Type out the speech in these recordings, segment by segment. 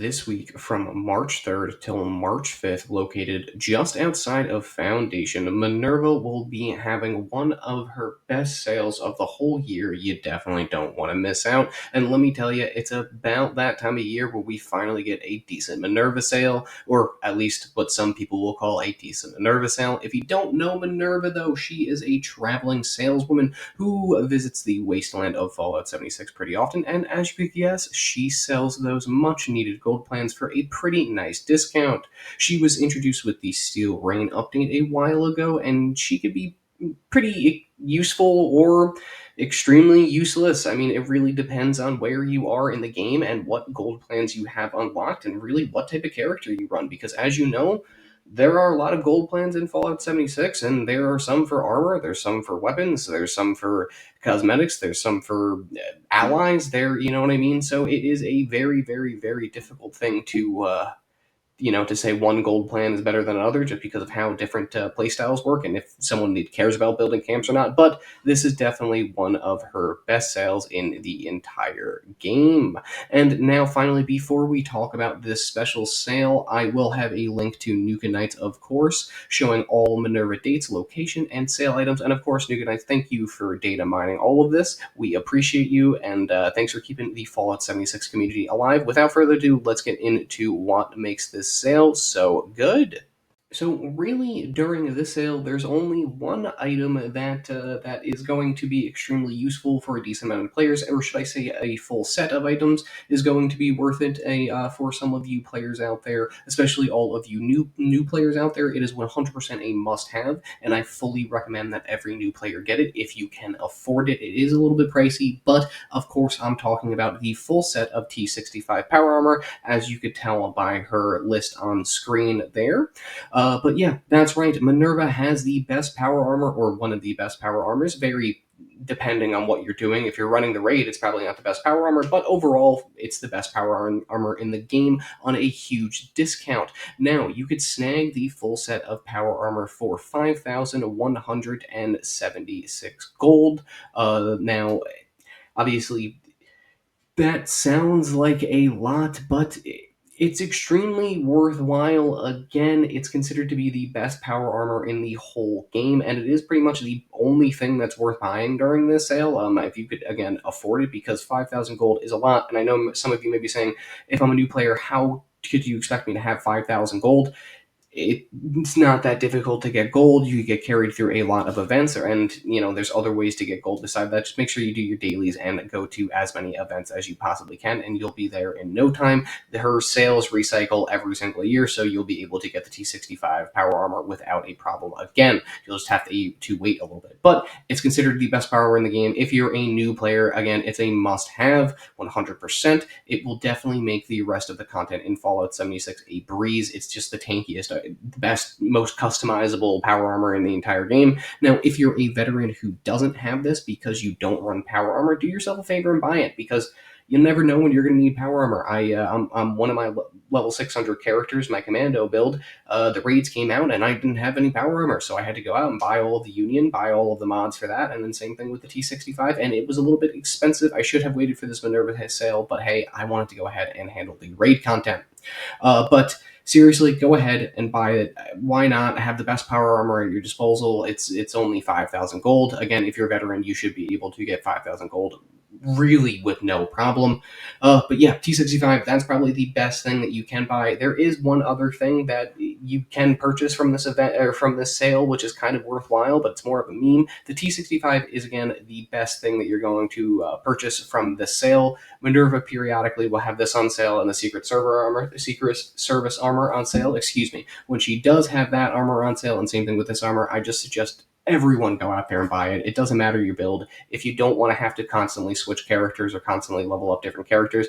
this week from March 3rd till March 5th, located just outside of Foundation, Minerva will be having one of her best sales of the whole year. You definitely don't want to miss out. And let me tell you, it's about that time of year where we finally get a decent Minerva sale, or at least what some people will call a decent Minerva sale. If you don't know Minerva, though, she is a traveling saleswoman who visits the Wasteland of Fallout 76 pretty often, and as you could guess, she sells those much-needed gold plans for a pretty nice discount. She was introduced with the Steel Rain update a while ago, and she could be pretty useful or extremely useless. I mean, it really depends on where you are in the game and what gold plans you have unlocked and really what type of character you run, because as you know, there are a lot of gold plans in Fallout 76, and there are some for armor, there's some for weapons, there's some for cosmetics, there's some for allies, you know what I mean? So it is a very, very, very difficult thing to say one gold plan is better than another just because of how different playstyles work and if someone cares about building camps or not. But this is definitely one of her best sales in the entire game. And now, finally, before we talk about this special sale, I will have a link to NukaKnights, of course, showing all Minerva dates, location, and sale items. And of course, NukaKnights, thank you for data mining all of this. We appreciate you, and thanks for keeping the Fallout 76 community alive. Without further ado, let's get into what makes this sale so good. So really, during this sale, there's only one item that is going to be extremely useful for a decent amount of players, or should I say, a full set of items is going to be worth it. For some of you players out there, especially all of you new players out there, it is 100% a must-have, and I fully recommend that every new player get it if you can afford it. It is a little bit pricey, but of course, I'm talking about the full set of T65 power armor, as you could tell by her list on screen there. But yeah, that's right. Minerva has the best power armor, or one of the best power armors, very depending on what you're doing. If you're running the raid, it's probably not the best power armor, but overall, it's the best power armor in the game on a huge discount. Now, you could snag the full set of power armor for 5,176 gold. Now, obviously, that sounds like a lot, but it's extremely worthwhile. Again, it's considered to be the best power armor in the whole game, and it is pretty much the only thing that's worth buying during this sale, if you could, again, afford it, because 5,000 gold is a lot, and I know some of you may be saying, if I'm a new player, how could you expect me to have 5,000 gold? It's not that difficult to get gold. You get carried through a lot of events, and there's other ways to get gold beside that. Just make sure you do your dailies and go to as many events as you possibly can, and you'll be there in no time. Her sales recycle every single year, so you'll be able to get the T65 power armor without a problem again. You'll just have to wait a little bit, but it's considered the best power armor in the game. If you're a new player, again, it's a must-have, 100%. It will definitely make the rest of the content in Fallout 76 a breeze. It's just the tankiest, best, most customizable power armor in the entire game. Now, if you're a veteran who doesn't have this because you don't run power armor, do yourself a favor and buy it, because you never know when you're going to need power armor. I'm one of my level 600 characters, my commando build. The raids came out and I didn't have any power armor, so I had to go out and buy all of the Union, buy all of the mods for that, and then same thing with the T65, and it was a little bit expensive. I should have waited for this Minerva sale, but hey, I wanted to go ahead and handle the raid content. But seriously, go ahead and buy it. Why not have the best power armor at your disposal? It's only 5,000 gold. Again, if you're a veteran, you should be able to get 5,000 gold really with no problem. But yeah, T65, that's probably the best thing that you can buy. There is one other thing that you can purchase from this event, or from this sale, which is kind of worthwhile, but it's more of a meme. The T65 is, again, the best thing that you're going to purchase from this sale. Minerva periodically will have this on sale, and the Secret Service armor on sale, excuse me. When she does have that armor on sale, and same thing with this armor, I just suggest everyone go out there and buy it. It doesn't matter your build. If you don't want to have to constantly switch characters or constantly level up different characters,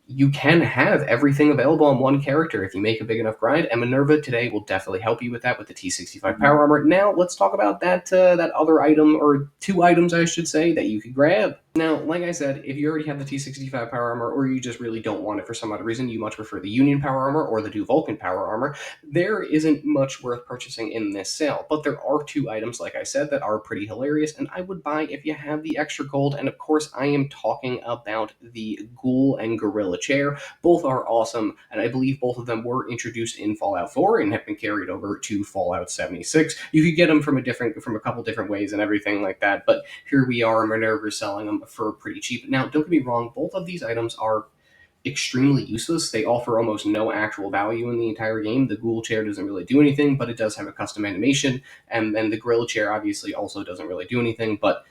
you can have everything available on one character if you make a big enough grind, and Minerva today will definitely help you with that with the T65 power armor. Now, let's talk about that other item, or two items, I should say, that you could grab. Now, like I said, if you already have the T65 power armor, or you just really don't want it for some other reason, you much prefer the Union power armor or the Du Vulcan power armor, there isn't much worth purchasing in this sale. But there are two items, like I said, that are pretty hilarious, and I would buy if you have the extra gold. And of course, I am talking about the Ghoul and Gorilla Chair. Both are awesome, and I believe both of them were introduced in Fallout 4 and have been carried over to Fallout 76. You could get them from a couple different ways and everything like that, but here we are, Minerva selling them for pretty cheap. Now, don't get me wrong, both of these items are extremely useless. They offer almost no actual value in the entire game. The Ghoul Chair doesn't really do anything, but it does have a custom animation, and then the Gorilla Chair obviously also doesn't really do anything, but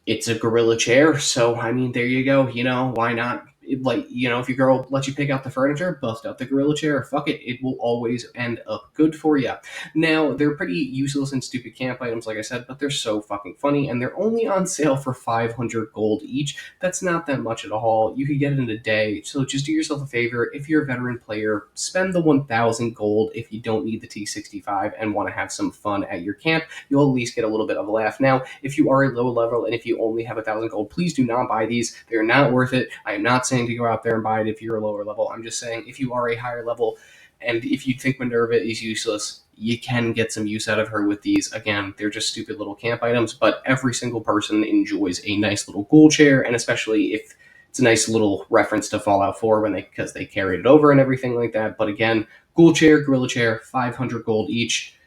it's a gorilla chair, so I mean, there you go. Why not? If your girl lets you pick out the furniture, bust out the gorilla chair. Fuck it, it will always end up good for you. Now, they're pretty useless and stupid camp items, like I said, but they're so fucking funny, and they're only on sale for 500 gold each. That's not that much at all. You could get it in a day, so just do yourself a favor. If you're a veteran player, spend the 1,000 gold if you don't need the T65 and want to have some fun at your camp. You'll at least get a little bit of a laugh. Now, if you are a low level and if you only have 1,000 gold, please do not buy these. They're not worth it. I am not saying to go out there and buy it if you're a lower level. I'm just saying if you are a higher level and if you think Minerva is useless, you can get some use out of her with these. Again, they're just stupid little camp items, but every single person enjoys a nice little ghoul chair, and especially if it's a nice little reference to Fallout 4 because they carried it over and everything like that. But again, ghoul chair, gorilla chair, 500 gold each.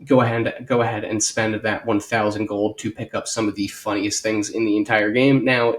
Go ahead and spend that 1,000 gold to pick up some of the funniest things in the entire game. Now,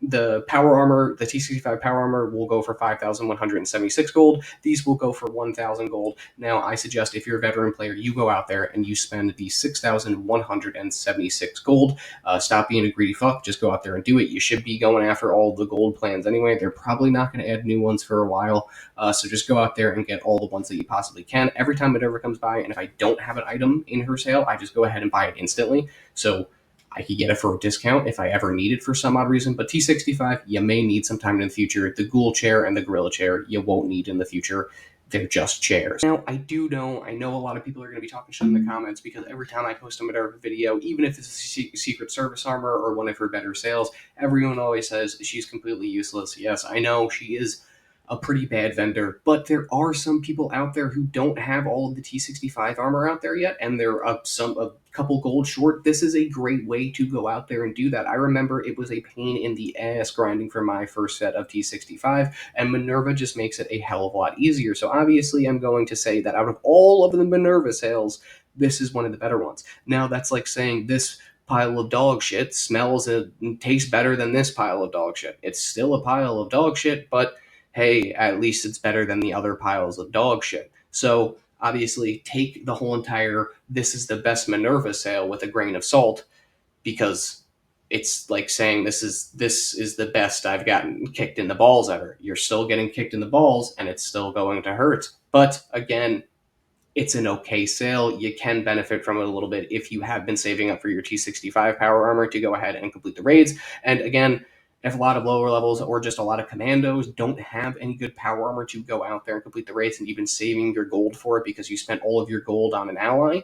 the power armor, the T65 power armor, will go for 5,176 gold. These will go for 1,000 gold. Now, I suggest if you're a veteran player, you go out there and you spend the 6,176 gold. Stop being a greedy fuck. Just go out there and do it. You should be going after all the gold plans anyway. They're probably not going to add new ones for a while. So just go out there and get all the ones that you possibly can. Every time Minerva comes by, and if I don't have an item in her sale, I just go ahead and buy it instantly. So I could get it for a discount if I ever need it for some odd reason. But T65, you may need sometime in the future. The Ghoul Chair and the Gorilla Chair, you won't need in the future. They're just chairs. Now, I know a lot of people are going to be talking shit in the comments because every time I post a Minerva video, even if it's a Secret Service armor or one of her better sales, everyone always says she's completely useless. Yes, I know she is a pretty bad vendor, but there are some people out there who don't have all of the T65 armor out there yet, and they're a couple gold short. This is a great way to go out there and do that. I remember it was a pain in the ass grinding for my first set of T65, and Minerva just makes it a hell of a lot easier. So obviously I'm going to say that out of all of the Minerva sales, this is one of the better ones. Now, that's like saying this pile of dog shit smells and tastes better than this pile of dog shit. It's still a pile of dog shit, but hey, at least it's better than the other piles of dog shit. So obviously take the whole entire this is the best Minerva sale with a grain of salt, because it's like saying this is the best I've gotten kicked in the balls ever. You're still getting kicked in the balls and it's still going to hurt. But again, it's an okay sale. You can benefit from it a little bit if you have been saving up for your T65 power armor to go ahead and complete the raids. And again, if a lot of lower levels or just a lot of commandos don't have any good power armor to go out there and complete the raids, and you've been saving your gold for it because you spent all of your gold on an ally,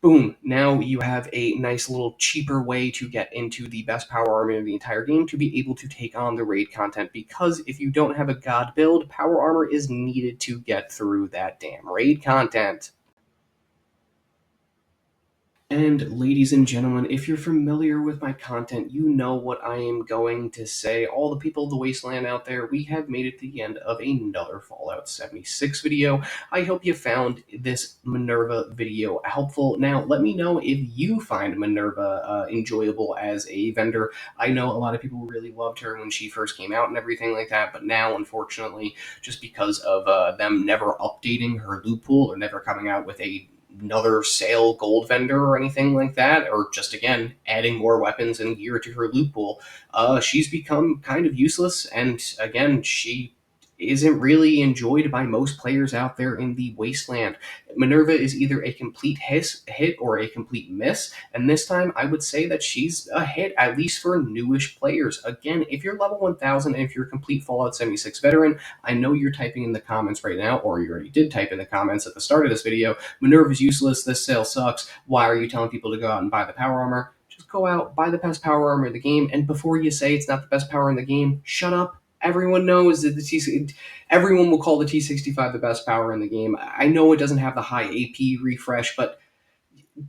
boom, now you have a nice little cheaper way to get into the best power armor in the entire game to be able to take on the raid content, because if you don't have a god build, power armor is needed to get through that damn raid content. And ladies and gentlemen, if you're familiar with my content, you know what I am going to say. All the people of the Wasteland out there, we have made it to the end of another Fallout 76 video. I hope you found this Minerva video helpful. Now, let me know if you find Minerva enjoyable as a vendor. I know a lot of people really loved her when she first came out and everything like that, but now, unfortunately, just because of them never updating her loot pool or never coming out with another sale gold vendor or anything like that, or just again adding more weapons and gear to her loot pool, she's become kind of useless, and again she isn't really enjoyed by most players out there in the Wasteland. Minerva is either a complete hit or a complete miss, and this time I would say that she's a hit, at least for newish players. Again, if you're level 1000 and if you're a complete Fallout 76 veteran, I know you're typing in the comments right now, or you already did type in the comments at the start of this video, Minerva's useless, this sale sucks, why are you telling people to go out and buy the power armor? Just go out, buy the best power armor in the game, and before you say it's not the best power in the game, shut up. Everyone knows that everyone will call the T65 the best power in the game. I know it doesn't have the high AP refresh, but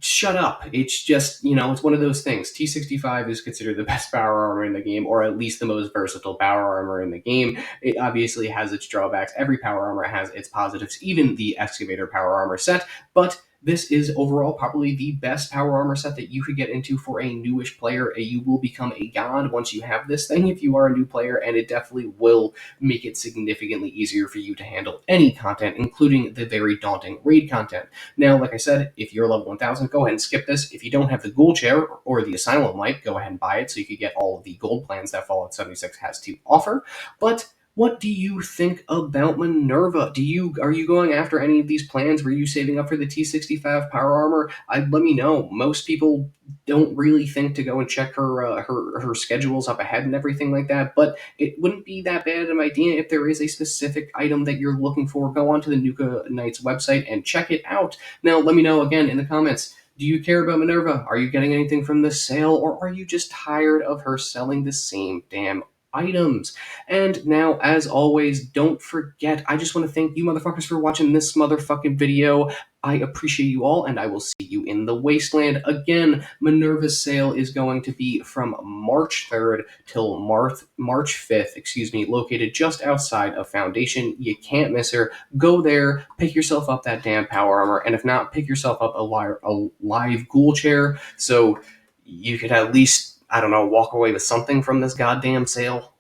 shut up. It's just, it's one of those things. T65 is considered the best power armor in the game, or at least the most versatile power armor in the game. It obviously has its drawbacks. Every power armor has its positives, even the Excavator power armor set, but this is overall probably the best power armor set that you could get into for a newish player. You will become a god once you have this thing if you are a new player, and it definitely will make it significantly easier for you to handle any content, including the very daunting raid content. Now, like I said, if you're level 1000, go ahead and skip this. If you don't have the Ghoul Chair or the Asylum Light, go ahead and buy it so you can get all of the gold plans that Fallout 76 has to offer. But what do you think about Minerva? Are you going after any of these plans? Were you saving up for the T65 power armor? Let me know. Most people don't really think to go and check her schedules up ahead and everything like that, but it wouldn't be that bad of an idea if there is a specific item that you're looking for. Go on to the NukaKnights website and check it out. Now, let me know again in the comments. Do you care about Minerva? Are you getting anything from this sale, or are you just tired of her selling the same damn items? And now, as always, don't forget, I just want to thank you motherfuckers for watching this motherfucking video. I appreciate you all, and I will see you in the Wasteland. Again, Minerva's sale is going to be from March 3rd till March 5th, located just outside of Foundation. You can't miss her. Go there, pick yourself up that damn power armor, and if not, pick yourself up a live Ghoul Chair, so you could at least, I don't know, walk away with something from this goddamn sale.